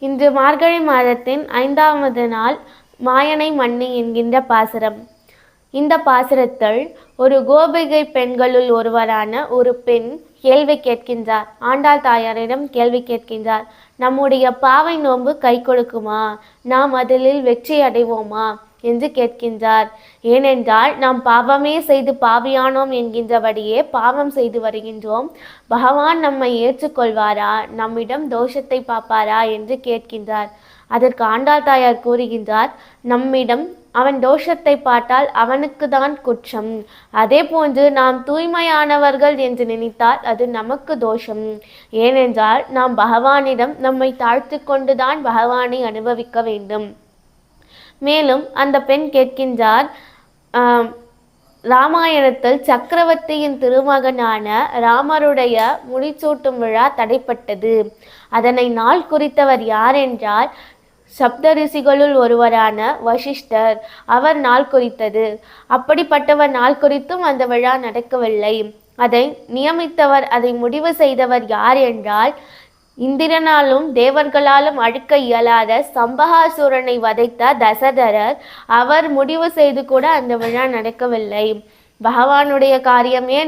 இன்று மார்கழி மாதத்தின் 5வது நாள் மாயனை மண்ணு என்கின்ற பாசுரம். இந்த பாசுரத்தில் ஒரு கோபிகை பெண்களுள் ஒருவரான ஒரு பெண் கேள்வி கேட்கின்றார். ஆண்டாள் தாயாரிடம் கேள்வி கேட்கின்றார். நம்முடைய பாவை நோன்பு கை கொடுக்குமா? நாம் அதில் வெற்றி அடைவோமா என்று கேட்கின்றார். ஏனென்றால் நாம் பாவமே செய்து பாவியானோம் என்கின்றபடியே பாவம் செய்து வருகின்றோம். பகவான் நம்மை ஏற்றுக்கொள்வாரா? நம்மிடம் தோஷத்தை பார்ப்பாரா என்று கேட்கின்றார். அதற்கு ஆண்டாள் தாயார் கூறுகின்றார், நம்மிடம் அவன் தோஷத்தை பார்த்தால் அவனுக்கு தான் குற்றம். அதே போன்று நாம் தூய்மையானவர்கள் என்று நினைத்தால் அது நமக்கு தோஷம். ஏனென்றால் நாம் பகவானிடம் நம்மை தாழ்த்து கொண்டுதான் பகவானை அனுபவிக்க வேண்டும். மேலும் அந்த பெண் கேட்கின்றார், ராமாயணத்தில் சக்கரவர்த்தியின் திருமகனான ராமருடைய முடிசூட்டும் விழா தடைப்பட்டது. அதனை நாள் குறித்தவர் யார் என்றால் சப்த ரிஷிகளுள் ஒருவரான வசிஷ்டர். அவர் நாள் குறித்தது. அப்படிப்பட்டவர் நாள் குறித்தும் அந்த விழா நடக்கவில்லை. அதை நியமித்தவர், அதை முடிவு செய்தவர் யார் என்றால் இந்திரனாலும் தேவர்களாலும் அழிக்க இயலாத சம்பகாசுரனை வதைத்த தசரதர். அவர் முடிவு செய்து கூட அந்த விழா நடக்கவில்லை. பகவானுடைய காரியமே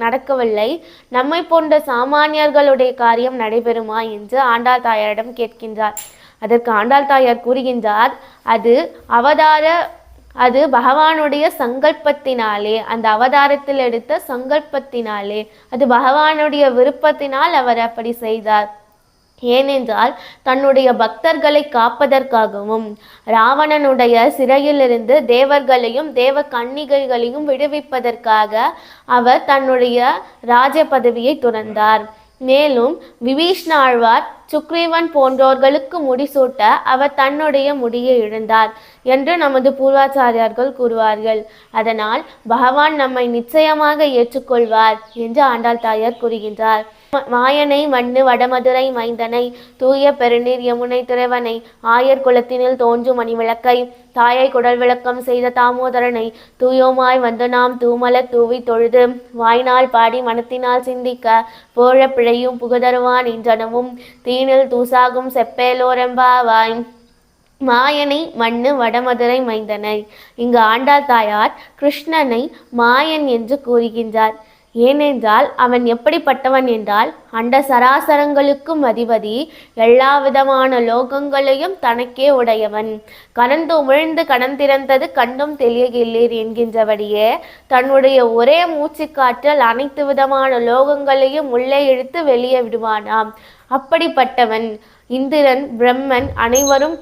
நடக்கவில்லை. நம்மை போன்ற சாமானியர்களுடைய காரியம் நடைபெறுமா என்று ஆண்டாள் தாயாரிடம் கேட்கின்றார். அதற்கு ஆண்டாள் தாயார் கூறுகின்றார், அது பகவானுடைய சங்கல்பத்தினாலே, அந்த அவதாரத்தில் எடுத்த சங்கல்பத்தினாலே, அது பகவானுடைய விருப்பத்தினால் அவர் அப்படி செய்தார். ஏனென்றால் தன்னுடைய பக்தர்களை காப்பதற்காகவும் ராவணனுடைய சிறையிலிருந்து தேவர்களையும் தேவ கன்னிகைகளையும் விடுவிப்பதற்காக அவர் தன்னுடைய ராஜ பதவியை துறந்தார். மேலும் விபீஷ்ண ஆழ்வார் சுக்ரீவன் போன்றோர்களுக்கு முடிசூட்ட அவர் தன்னுடைய முடியை இழந்தார் என்று நமது பூர்வாச்சாரியார்கள் கூறுவார்கள். அதனால் பகவான் நம்மை நிச்சயமாக ஏற்றுக்கொள்வார் என்று ஆண்டாள் தாயார் கூறுகின்றார். மாயனை மண்ணு வடமதுரை மைந்தனை தூய பெருநீர் யமுனை துறைவனை ஆயர் குலத்தினில் தோன்றும் மணிவிளக்கை தாயை குடல் விளக்கம் செய்த தாமோதரனை தூயோமாய் வந்து நாம் தூமலர் தூவி தொழுது வாய்நாள் பாடி மனத்தினால் சிந்திக்க போழ பிழையும் புகுதருவான் இன்றனவும் தீனில் தூசாகும் செப்பேலோரெம்பாவாய். மாயனை மண்ணு வடமதுரை மைந்தனை. இங்கு ஆண்டாள் தாயார் கிருஷ்ணனை மாயன் என்று கூறுகின்றார். ஏனென்றால் அவன் எப்படிப்பட்டவன் என்றால் அண்ட சராசரங்களுக்கும் அதிபதி, எல்லா விதமான லோகங்களையும் தனக்கே உடையவன். கனந்து உமிழ்ந்து கடந்திறந்தது கண்டும் தெளியகில்லீர் என்கின்றபடியே தன்னுடைய ஒரே மூச்சு காற்றல் அனைத்து விதமான லோகங்களையும் உள்ளே இழுத்து வெளியே விடுவானாம். அப்படிப்பட்டவன் இந்திரன், பிரம்மன் அனைவரும்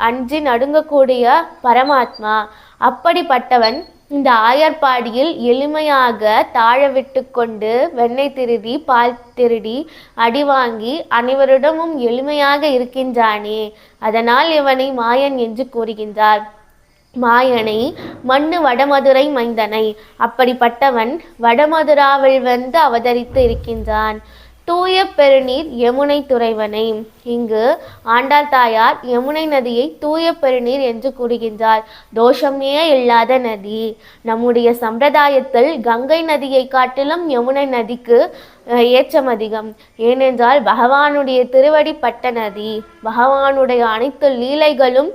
அஞ்சி நடுங்கக்கூடிய பரமாத்மா. அப்படிப்பட்டவன் இந்த ஆயர்பாடியில் எளிமையாக தாழ விட்டு கொண்டு வெண்ணெய் திருடி பால் திருடி அடி வாங்கி அனைவரிடமும் எளிமையாக இருக்கின்றானே, அதனால் இவனை மாயன் என்று கூறுகின்றார். மாயனை மண்ணு வடமதுரை மைந்தனை. அப்படிப்பட்டவன் வடமதுராவில் வந்து அவதரித்து இருக்கின்றான். தூய பெருநீர் யமுனை துறைவனை. இங்கு ஆண்டாள் தாயார் யமுனை நதியை தூய பெருநீர் என்று கூறுகின்றார். தோஷமே இல்லாத நதி. நம்முடைய சம்பிரதாயத்தில் கங்கை நதியை காட்டிலும் யமுனை நதிக்கு ஏற்றம் அதிகம். ஏனென்றால் பகவானுடைய திருவடி பட்ட நதி. பகவானுடைய அனைத்து லீலைகளும்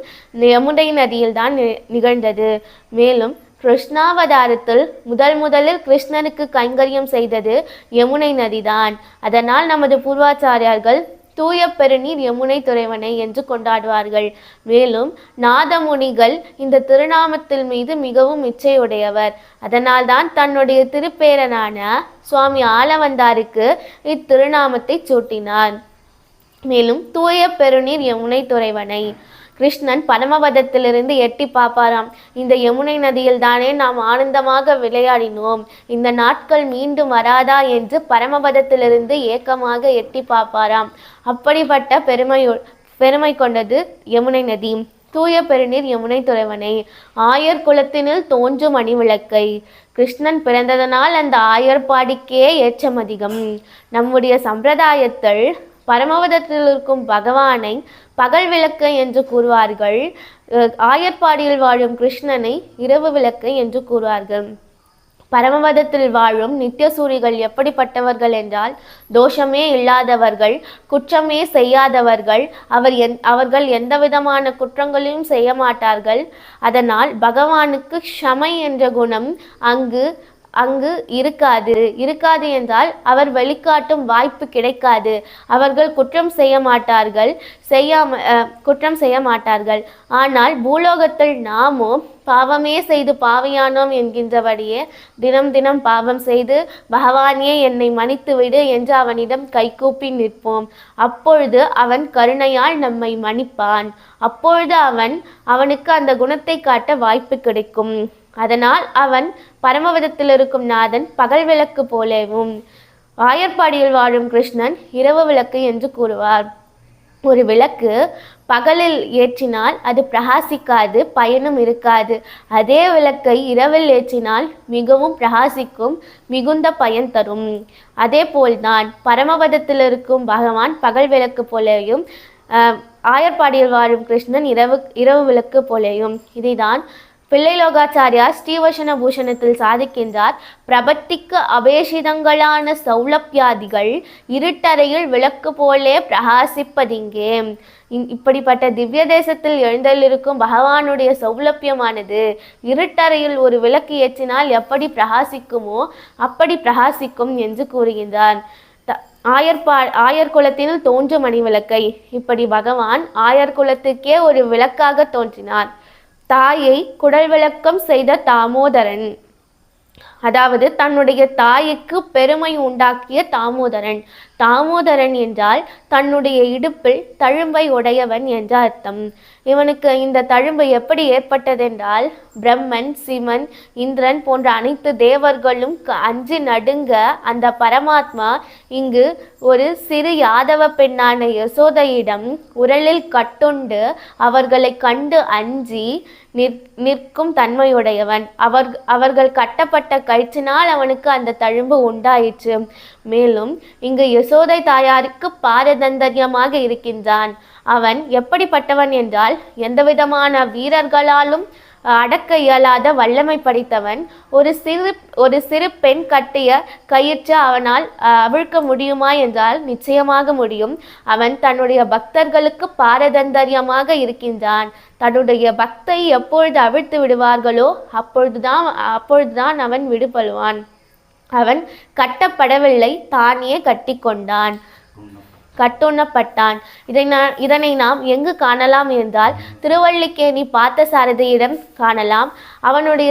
யமுனை நதியில்தான் நிகழ்ந்தது. மேலும் கிருஷ்ணாவதாரத்தில் முதலில் கிருஷ்ணனுக்கு கைங்கரியம் செய்தது யமுனை நதிதான். அதனால் நமது பூர்வாச்சாரியார்கள் தூய பெருநீர் யமுனை துறைவனை என்று கொண்டாடுவார்கள். மேலும் நாதமுனிகள் இந்த திருநாமத்தில் மீது மிகவும் இச்சையுடையவர். அதனால்தான் தன்னுடைய திருப்பேரனான சுவாமி ஆளவந்தாருக்கு இத்திருநாமத்தை சூட்டினார். மேலும் தூய பெருநீர் யமுனை துறைவனை. கிருஷ்ணன் பரமபதத்திலிருந்து எட்டி பார்ப்பாராம். இந்த யமுனை நதியில் தானே நாம் ஆனந்தமாக விளையாடினோம், இந்த நாட்கள் மீண்டும் வராதா என்று பரமபதத்திலிருந்து ஏக்கமாக எட்டி பார்ப்பாராம். அப்படிப்பட்ட பெருமை கொண்டது யமுனை நதி. தூய பெருநீர் யமுனை துறைவனை. ஆயர் குலத்தினில் தோன்றும் மணிவிளக்கை. கிருஷ்ணன் பிறந்ததனால் அந்த ஆயர்பாடிக்கே ஏற்றம் அதிகம். நம்முடைய சம்பிரதாயத்தில் பரமபதத்தில் இருக்கும் பகவானை பகல் விளக்கு என்று கூறுவார்கள். ஆயர்பாடியில் வாழும் கிருஷ்ணனை இரவு விளக்கு என்று கூறுவார்கள். பரமபதத்தில் வாழும் நித்தியசூரிகள் எப்படிப்பட்டவர்கள் என்றால், தோஷமே இல்லாதவர்கள், குற்றமே செய்யாதவர்கள். அவர்கள் எந்த விதமான குற்றங்களையும் செய்ய மாட்டார்கள். அதனால் பகவானுக்கு க்ஷமை என்ற குணம் அங்கு இருக்காது என்றால் அவர் வெளிக்காட்டும் வாய்ப்பு கிடைக்காது. அவர்கள் குற்றம் செய்ய மாட்டார்கள். ஆனால் பூலோகத்தில் நாமோ பாவமே செய்து பாவியானோம் என்கின்றபடியே தினம் தினம் பாவம் செய்து, பகவானே என்னை மன்னித்து விடு என்று அவனிடம் கைகூப்பி நிற்போம். அப்பொழுது அவன் கருணையால் நம்மை மன்னிப்பான். அப்பொழுது அவனுக்கு அந்த குணத்தை காட்ட வாய்ப்பு கிடைக்கும். அதனால் அவன் பரமபதத்தில் இருக்கும் நாதன் பகல் விளக்கு போலவும், ஆயர்பாடியில் வாழும் கிருஷ்ணன் இரவு விளக்கு என்று கூறுவார். ஒரு விளக்கு பகலில் ஏற்றினால் அது பிரகாசிக்காது, பயனும் இருக்காது. அதே விளக்கை இரவில் ஏற்றினால் மிகவும் பிரகாசிக்கும், மிகுந்த பயன் தரும். அதே போல்தான் பரமபதத்தில் இருக்கும் பகவான் பகல் விளக்கு போலேயும், ஆயர்பாடியில் வாழும் கிருஷ்ணன் இரவு விளக்கு போலேயும். இதைதான் பிள்ளைலோகாச்சாரியார் ஸ்ரீவசன பூஷணத்தில் சாதிக்கின்றார். பிரபத்திக்கு அபேஷிதங்களான சௌலபியாதிகள் இருட்டறையில் விளக்கு போலே பிரகாசிப்பதிங்கே. இப்படிப்பட்ட திவ்ய தேசத்தில் எழுந்தள்ளிருக்கும் பகவானுடைய சௌலபியமானது இருட்டறையில் ஒரு விளக்கு ஏற்றினால் எப்படி பிரகாசிக்குமோ அப்படி பிரகாசிக்கும் என்று கூறுகின்றார். ஆயர் குலத்தினுள் தோன்றும் மணி விளக்கை இப்படி பகவான் ஆயர் குலத்துக்கே ஒரு விளக்காக தோன்றினார். தாயை குடல் விளக்கம் செய்த தாமோதரன், அதாவது தன்னுடைய தாய்க்கு பெருமை உண்டாக்கிய தாமோதரன். தாமோதரன் என்றால் தன்னுடைய இடுப்பில் தழும்பை உடையவன் என்ற அர்த்தம். இவனுக்கு இந்த தழும்பு எப்படி ஏற்பட்டதென்றால், பிரம்மன், சிவன், இந்திரன் போன்ற அனைத்து தேவர்களும் அஞ்சு நடுங்க அந்த பரமாத்மா இங்கு ஒரு சிறு யாதவ பெண்ணான யசோதையிடம் உரலில் கட்டுண்டு அவர்களை கண்டு அஞ்சி நிற்கும் தன்மையுடையவன். அவர்கள் கட்டப்பட்ட கயிற்றினால் அவனுக்கு அந்த தழும்பு உண்டாயிற்று. மேலும் இங்கு யசோதை தாயாருக்கு பாரதந்தரியமாக இருக்கின்றான். அவன் எப்படிப்பட்டவன் என்றால், எந்தவிதமான வீரர்களாலும் அடக்க இயலாத வல்லமை படைத்தவன். ஒரு சிறு பெண் கட்டிய கயிற்று அவனால் அவிழ்க்க முடியுமா என்றால் நிச்சயமாக முடியும். அவன் தன்னுடைய பக்தர்களுக்கு பாரதந்தரியமாக இருக்கின்றான். தன்னுடைய பக்தை எப்பொழுது அவிழ்த்து விடுவார்களோ அப்பொழுதுதான் அவன் விடுபடுவான். அவன் கட்டப்படவில்லை, தானே கட்டி கொண்டான், கட்டுண்ணப்பட்டான். இதனை நாம் எங்கு காணலாம் என்றால், திருவல்லிக்கேணி பார்த்தசாரதியிடம் காணலாம். அவனுடைய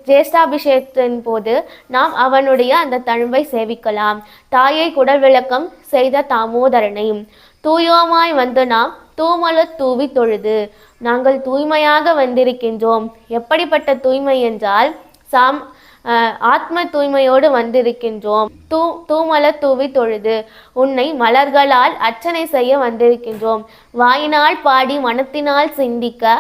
ஜேஷ்டாபிஷேகத்தின் போது நாம் அவனுடைய அந்த தழும்பை சேவிக்கலாம். தாயை குடல் விளக்கம் செய்த தாமோதரனையும் தூயோமாய் வந்து நாம் தூமல தூவி தொழுது. நாங்கள் தூய்மையாக வந்திருக்கின்றோம். எப்படிப்பட்ட தூய்மை என்றால், ஆத்ம தூய்மையோடு வந்திருக்கின்றோம். தூமல தூவி தொழுது உன்னை மலர்களால் அர்ச்சனை செய்ய வந்திருக்கின்றோம். வாயினால் பாடி மனத்தினால் சிந்திக்க,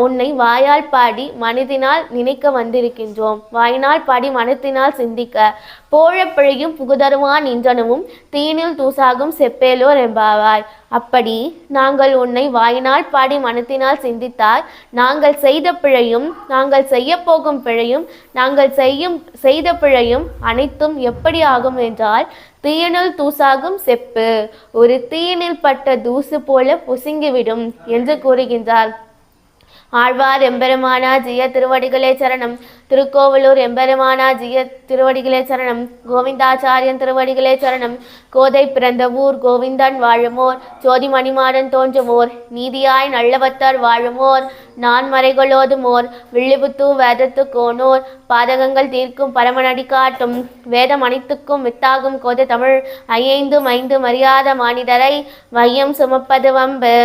உன்னை வாயால் பாடி மனதினால் நினைக்க வந்திருக்கின்றோம். வாயினால் பாடி மனத்தினால் சிந்திக்க, போழப்பிழையும் புகுதருவான் இன்றனமும் தீனில் தூசாகும் செப்பேலோர் என்பாவாய். அப்படி நாங்கள் உன்னை வாயினால் பாடி மனத்தினால் சிந்தித்தால், நாங்கள் செய்த பிழையும் நாங்கள் செய்ய போகும் பிழையும் நாங்கள் செய்த பிழையும் அனைத்தும் எப்படி ஆகும் என்றால், தீயினில் தூசாகும் செப்பு ஒரு தீயினில் பட்ட தூசு போல பொசுங்கிவிடும் என்று கூறுகின்றார். ஆழ்வார் எம்பெருமானா ஜிய திருவடிகளே சரணம். திருக்கோவலூர் எம்பெருமானா ஜிய திருவடிகளே சரணம். கோவிந்தாச்சாரியன் திருவடிகளே சரணம். கோதை பிறந்த ஊர் கோவிந்தன் வாழுமோர், ஜோதி மணிமாடன் தோன்றுமோர், நீதியாய் நல்லவத்தர் வாழுமோர், நான் மறைகளோதுமோர், வில்லிபுத்து வேதத்து கோனோர், பாதகங்கள் தீர்க்கும் பரமனடி காட்டும், வேதம் அனைத்துக்கும் வித்தாகும் கோதை தமிழ் ஐந்து மறியாத மானிடரை வையம் சுமப்பது வம்பு.